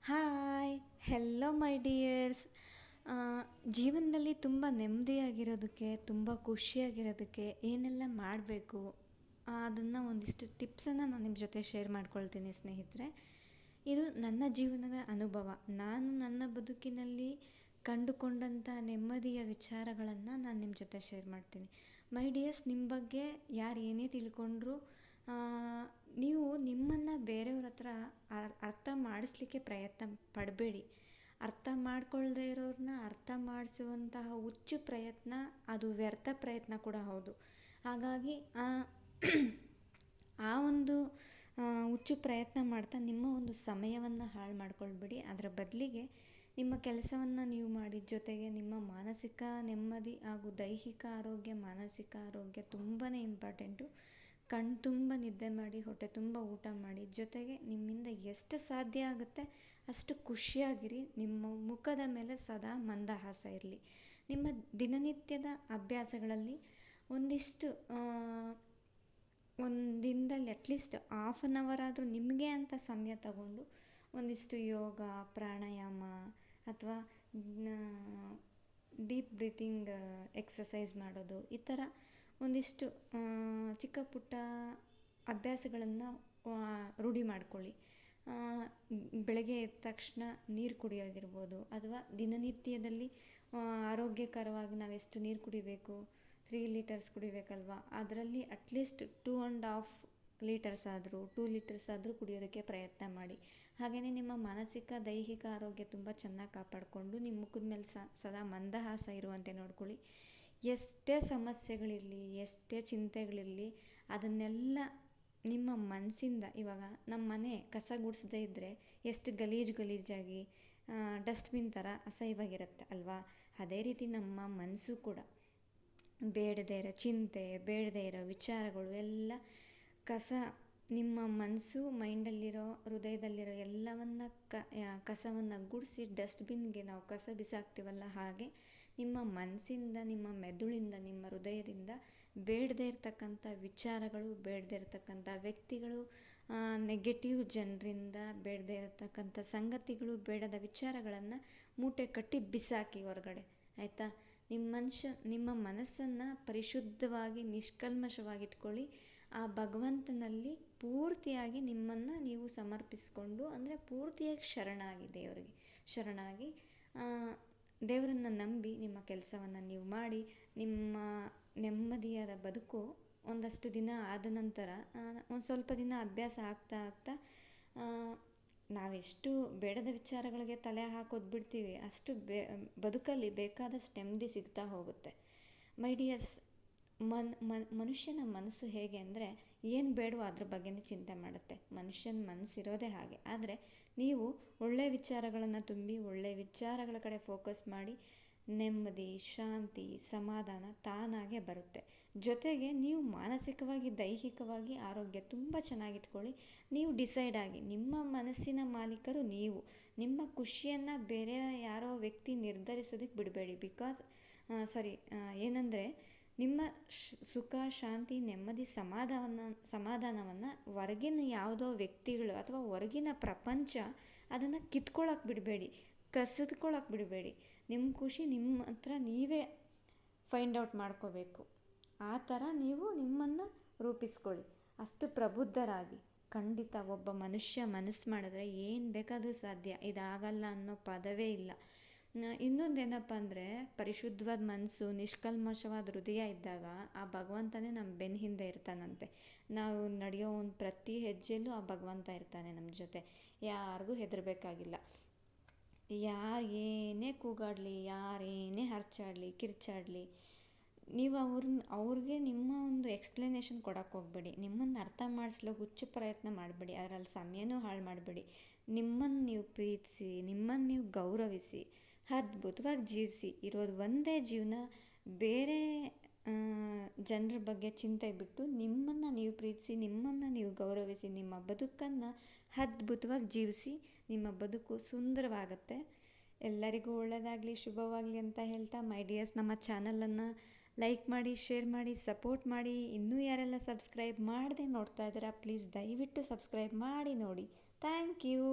Hi hello ಮೈ dears. ಜೀವನದಲ್ಲಿ ತುಂಬ ನೆಮ್ಮದಿಯಾಗಿರೋದಕ್ಕೆ, ತುಂಬ ಖುಷಿಯಾಗಿರೋದಕ್ಕೆ ಏನೆಲ್ಲ ಮಾಡಬೇಕು ಅದನ್ನು ಒಂದಿಷ್ಟು ಟಿಪ್ಸನ್ನು ನಾನು ನಿಮ್ಮ ಜೊತೆ ಶೇರ್ ಮಾಡ್ಕೊಳ್ತೀನಿ ಸ್ನೇಹಿತರೆ. ಇದು ನನ್ನ ಜೀವನದ ಅನುಭವ. ನಾನು ನನ್ನ ಬದುಕಿನಲ್ಲಿ ಕಂಡುಕೊಂಡಂಥ ನೆಮ್ಮದಿಯ ವಿಚಾರಗಳನ್ನು ನಾನು ನಿಮ್ಮ ಜೊತೆ ಶೇರ್ ಮಾಡ್ತೀನಿ. ಮೈ ಡಿಯರ್ಸ್, ನಿಮ್ಮ ಬಗ್ಗೆ ಯಾರು ಏನೇ ತಿಳ್ಕೊಂಡ್ರೂ ನೀವು ನಿಮ್ಮನ್ನು ಬೇರೆಯವ್ರ ಹತ್ರ ಅರ್ಥ ಮಾಡಿಸ್ಲಿಕ್ಕೆ ಪ್ರಯತ್ನ ಪಡಬೇಡಿ. ಅರ್ಥ ಮಾಡ್ಕೊಳ್ಳದೇ ಇರೋರನ್ನ ಅರ್ಥ ಮಾಡಿಸುವಂತಹ ಹುಚ್ಚು ಪ್ರಯತ್ನ ಅದು ವ್ಯರ್ಥ ಪ್ರಯತ್ನ ಕೂಡ ಹೌದು. ಹಾಗಾಗಿ ಆ ಒಂದು ಹುಚ್ಚು ಪ್ರಯತ್ನ ಮಾಡ್ತಾ ನಿಮ್ಮ ಒಂದು ಸಮಯವನ್ನು ಹಾಳು ಮಾಡ್ಕೊಳ್ಬೇಡಿ. ಅದರ ಬದಲಿಗೆ ನಿಮ್ಮ ಕೆಲಸವನ್ನು ನೀವು ಮಾಡಿದ ಜೊತೆಗೆ ನಿಮ್ಮ ಮಾನಸಿಕ ನೆಮ್ಮದಿ ಹಾಗೂ ದೈಹಿಕ ಆರೋಗ್ಯ, ಮಾನಸಿಕ ಆರೋಗ್ಯ ತುಂಬಾ ಇಂಪಾರ್ಟೆಂಟು. ಕಣ್ಣು ತುಂಬ ನಿದ್ದೆ ಮಾಡಿ, ಹೊಟ್ಟೆ ತುಂಬ ಊಟ ಮಾಡಿ, ಜೊತೆಗೆ ನಿಮ್ಮಿಂದ ಎಷ್ಟು ಸಾಧ್ಯ ಆಗುತ್ತೆ ಅಷ್ಟು ಖುಷಿಯಾಗಿರಿ. ನಿಮ್ಮ ಮುಖದ ಮೇಲೆ ಸದಾ ಮಂದಹಾಸ ಇರಲಿ. ನಿಮ್ಮ ದಿನನಿತ್ಯದ ಅಭ್ಯಾಸಗಳಲ್ಲಿ ಒಂದಿಷ್ಟು ದಿನದಲ್ಲಿ ಅಟ್ಲೀಸ್ಟ್ 1/2 ಆದರೂ ನಿಮಗೆ ಅಂತ ಸಮಯ ತಗೊಂಡು ಒಂದಿಷ್ಟು ಯೋಗ, ಪ್ರಾಣಾಯಾಮ ಅಥವಾ ಡೀಪ್ ಬ್ರೀತಿಂಗ್ ಎಕ್ಸಸೈಸ್ ಮಾಡೋದು, ಈ ಥರ ಒಂದಿಷ್ಟು ಚಿಕ್ಕ ಪುಟ್ಟ ಅಭ್ಯಾಸಗಳನ್ನು ರೂಢಿ ಮಾಡ್ಕೊಳ್ಳಿ. ಬೆಳಗ್ಗೆ ಎದ್ದ ತಕ್ಷಣ ನೀರು ಕುಡಿಯೋದಿರ್ಬೋದು, ಅಥವಾ ದಿನನಿತ್ಯದಲ್ಲಿ ಆರೋಗ್ಯಕರವಾಗಿ ನಾವೆಷ್ಟು ನೀರು ಕುಡಿಬೇಕು, 3 ಲೀಟರ್ಸ್ ಕುಡಿಬೇಕಲ್ವ, ಅದರಲ್ಲಿ ಅಟ್ಲೀಸ್ಟ್ 2.5 ಲೀಟರ್ಸ್ ಆದರೂ 2 ಲೀಟರ್ಸ್ ಆದರೂ ಕುಡಿಯೋದಕ್ಕೆ ಪ್ರಯತ್ನ ಮಾಡಿ. ಹಾಗೆಯೇ ನಿಮ್ಮ ಮಾನಸಿಕ ದೈಹಿಕ ಆರೋಗ್ಯ ತುಂಬ ಚೆನ್ನಾಗಿ ಕಾಪಾಡಿಕೊಂಡು ನಿಮ್ಮ ಮುಖದ ಮೇಲೆ ಸದಾ ಮಂದಹಾಸ ಇರುವಂತೆ ನೋಡ್ಕೊಳ್ಳಿ. ಎಷ್ಟೇ ಸಮಸ್ಯೆಗಳಿರಲಿ, ಎಷ್ಟೇ ಚಿಂತೆಗಳಿರಲಿ, ಅದನ್ನೆಲ್ಲ ನಿಮ್ಮ ಮನಸ್ಸಿಂದ, ಇವಾಗ ನಮ್ಮ ಮನೆ ಕಸ ಗುಡಿಸದೇ ಇದ್ದರೆ ಎಷ್ಟು ಗಲೀಜಾಗಿ ಡಸ್ಟ್ಬಿನ್ ಥರ ಅಸಹ್ಯವಾಗಿರುತ್ತೆ ಅಲ್ವಾ? ಅದೇ ರೀತಿ ನಮ್ಮ ಮನಸ್ಸು ಕೂಡ ಬೇಡದೇ ಇರೋ ಚಿಂತೆ, ಬೇಡದೇ ಇರೋ ವಿಚಾರಗಳು ಎಲ್ಲ ಕಸ, ನಿಮ್ಮ ಮನಸ್ಸು ಮೈಂಡಲ್ಲಿರೋ, ಹೃದಯದಲ್ಲಿರೋ ಎಲ್ಲವನ್ನು ಕಸವನ್ನು ಗುಡಿಸಿ ಡಸ್ಟ್ಬಿನ್ಗೆ ನಾವು ಕಸ ಬಿಸಾಕ್ತೀವಲ್ಲ, ಹಾಗೆ ನಿಮ್ಮ ಮನಸ್ಸಿಂದ, ನಿಮ್ಮ ಮೆದುಳಿಂದ, ನಿಮ್ಮ ಹೃದಯದಿಂದ ಬೇಡದೇ ಇರತಕ್ಕಂಥ ವಿಚಾರಗಳು, ಬೇಡದೇ ಇರತಕ್ಕಂಥ ವ್ಯಕ್ತಿಗಳು, ನೆಗೆಟಿವ್ ಜನರಿಂದ, ಬೇಡದೇ ಇರತಕ್ಕಂಥ ಸಂಗತಿಗಳು, ಬೇಡದ ವಿಚಾರಗಳನ್ನು ಮೂಟೆ ಕಟ್ಟಿ ಬಿಸಾಕಿ ಹೊರಗಡೆ, ಆಯಿತಾ? ನಿಮ್ಮ ಮನಸ್ಸನ್ನು ಪರಿಶುದ್ಧವಾಗಿ, ನಿಷ್ಕಲ್ಮಶವಾಗಿಟ್ಕೊಳ್ಳಿ. ಆ ಭಗವಂತನಲ್ಲಿ ಪೂರ್ತಿಯಾಗಿ ನಿಮ್ಮನ್ನು ನೀವು ಸಮರ್ಪಿಸಿಕೊಂಡು, ಅಂದರೆ ಪೂರ್ತಿಯಾಗಿ ದೇವರಿಗೆ ಶರಣಾಗಿ ದೇವರನ್ನು ನಂಬಿ ನಿಮ್ಮ ಕೆಲಸವನ್ನು ನೀವು ಮಾಡಿ, ನಿಮ್ಮ ನೆಮ್ಮದಿಯಾದ ಬದುಕು ಒಂದಷ್ಟು ದಿನ ಆದ ನಂತರ, ಒಂದು ಸ್ವಲ್ಪ ದಿನ ಅಭ್ಯಾಸ ಆಗ್ತಾ ನಾವೆಷ್ಟು ಬೇಡದ ವಿಚಾರಗಳಿಗೆ ತಲೆ ಹಾಕೋದು ಬಿಡ್ತೀವಿ, ಅಷ್ಟು ಬದುಕಲ್ಲಿ ಬೇಕಾದಷ್ಟು ನೆಮ್ಮದಿ ಸಿಗ್ತಾ ಹೋಗುತ್ತೆ. ಮೈ ಡಿಯರ್ಸ್, ಮನುಷ್ಯನ ಮನಸ್ಸು ಹೇಗೆ ಅಂದರೆ, ಏನು ಬೇಡವೋ ಅದ್ರ ಬಗ್ಗೆನೇ ಚಿಂತೆ ಮಾಡುತ್ತೆ. ಮನುಷ್ಯನ ಮನಸ್ಸಿರೋದೇ ಹಾಗೆ. ಆದರೆ ನೀವು ಒಳ್ಳೆಯ ವಿಚಾರಗಳನ್ನು ತುಂಬಿ, ಒಳ್ಳೆಯ ವಿಚಾರಗಳ ಕಡೆ ಫೋಕಸ್ ಮಾಡಿ, ನೆಮ್ಮದಿ, ಶಾಂತಿ, ಸಮಾಧಾನ ತಾನಾಗೇ ಬರುತ್ತೆ. ಜೊತೆಗೆ ನೀವು ಮಾನಸಿಕವಾಗಿ, ದೈಹಿಕವಾಗಿ ಆರೋಗ್ಯ ತುಂಬ ಚೆನ್ನಾಗಿಟ್ಕೊಳ್ಳಿ. ನೀವು ಡಿಸೈಡ್ ಆಗಿ, ನಿಮ್ಮ ಮನಸ್ಸಿನ ಮಾಲೀಕರು ನೀವು. ನಿಮ್ಮ ಖುಷಿಯನ್ನು ಬೇರೆ ಯಾರೋ ವ್ಯಕ್ತಿ ನಿರ್ಧರಿಸೋದಕ್ಕೆ ಬಿಡಬೇಡಿ. ಏನಂದರೆ, ನಿಮ್ಮ ಸುಖ, ಶಾಂತಿ, ನೆಮ್ಮದಿ, ಸಮಾಧಾನವನ್ನು ಹೊರಗಿನ ಯಾವುದೋ ವ್ಯಕ್ತಿಗಳು ಅಥವಾ ಹೊರಗಿನ ಪ್ರಪಂಚ ಅದನ್ನು ಕಿತ್ಕೊಳ್ಳೋಕೆ ಬಿಡಬೇಡಿ, ಕಸಿದ್ಕೊಳ್ಳೋಕೆ ಬಿಡಬೇಡಿ. ನಿಮ್ಮ ಖುಷಿ ನಿಮ್ಮ ಹತ್ರ ನೀವೇ ಫೈಂಡ್ ಔಟ್ ಮಾಡ್ಕೋಬೇಕು. ಆ ಥರ ನೀವು ನಿಮ್ಮನ್ನು ರೂಪಿಸ್ಕೊಳ್ಳಿ. ಅಷ್ಟು ಪ್ರಬುದ್ಧರಾಗಿ. ಖಂಡಿತ ಒಬ್ಬ ಮನುಷ್ಯ ಮನಸ್ಸು ಮಾಡಿದ್ರೆ ಏನು ಬೇಕಾದರೂ ಸಾಧ್ಯ. ಇದಾಗಲ್ಲ ಅನ್ನೋ ಪದವೇ ಇಲ್ಲ. ಇನ್ನೊಂದೇನಪ್ಪ ಅಂದರೆ, ಪರಿಶುದ್ಧವಾದ ಮನಸ್ಸು, ನಿಷ್ಕಲ್ಮಶವಾದ ಹೃದಯ ಇದ್ದಾಗ ಆ ಭಗವಂತನೇ ನಮ್ಮ ಬೆನ್ನ ಹಿಂದೆ ಇರ್ತಾನಂತೆ. ನಾವು ನಡೆಯೋ ಒಂದು ಪ್ರತಿ ಹೆಜ್ಜೆಯಲ್ಲೂ ಆ ಭಗವಂತ ಇರ್ತಾನೆ ನಮ್ಮ ಜೊತೆ. ಯಾರಿಗೂ ಹೆದರಬೇಕಾಗಿಲ್ಲ. ಯಾರು ಏನೇ ಕೂಗಾಡಲಿ, ಯಾರೇನೇ ಹರ್ಚಾಡಲಿ, ಕಿರ್ಚಾಡಲಿ, ನೀವು ಅವ್ರಿಗೆ ನಿಮ್ಮ ಒಂದು ಎಕ್ಸ್ಪ್ಲನೇಷನ್ ಕೊಡೋಕ್ಕೆ ಹೋಗಬೇಡಿ. ನಿಮ್ಮನ್ನು ಅರ್ಥ ಮಾಡಿಸ್ಲೋ ಹುಚ್ಚು ಪ್ರಯತ್ನ ಮಾಡಬೇಡಿ. ಅದರಲ್ಲಿ ಸಮಯನೂ ಹಾಳು ಮಾಡಬೇಡಿ. ನಿಮ್ಮನ್ನು ನೀವು ಪ್ರೀತಿಸಿ, ನಿಮ್ಮನ್ನು ನೀವು ಗೌರವಿಸಿ, ಅದ್ಭುತವಾಗಿ ಜೀವಿಸಿ. ಇರೋದು ಒಂದೇ ಜೀವನ. ಬೇರೆ ಜನರ ಬಗ್ಗೆ ಚಿಂತೆ ಬಿಟ್ಟು ನಿಮ್ಮನ್ನು ನೀವು ಪ್ರೀತಿಸಿ, ನಿಮ್ಮನ್ನು ನೀವು ಗೌರವಿಸಿ, ನಿಮ್ಮ ಬದುಕನ್ನು ಅದ್ಭುತವಾಗಿ ಜೀವಿಸಿ. ನಿಮ್ಮ ಬದುಕು ಸುಂದರವಾಗುತ್ತೆ. ಎಲ್ಲರಿಗೂ ಒಳ್ಳೆಯದಾಗಲಿ, ಶುಭವಾಗಲಿ ಅಂತ ಹೇಳ್ತಾ, ಮೈ ಡಿಯರ್ಸ್, ನಮ್ಮ ಚಾನಲನ್ನು ಲೈಕ್ ಮಾಡಿ, ಶೇರ್ ಮಾಡಿ, ಸಪೋರ್ಟ್ ಮಾಡಿ. ಇನ್ನೂ ಯಾರೆಲ್ಲ ಸಬ್ಸ್ಕ್ರೈಬ್ ಮಾಡದೆ ನೋಡ್ತಾ ಇದ್ದೀರಾ, ಪ್ಲೀಸ್ ದಯವಿಟ್ಟು ಸಬ್ಸ್ಕ್ರೈಬ್ ಮಾಡಿ ನೋಡಿ. Thank you.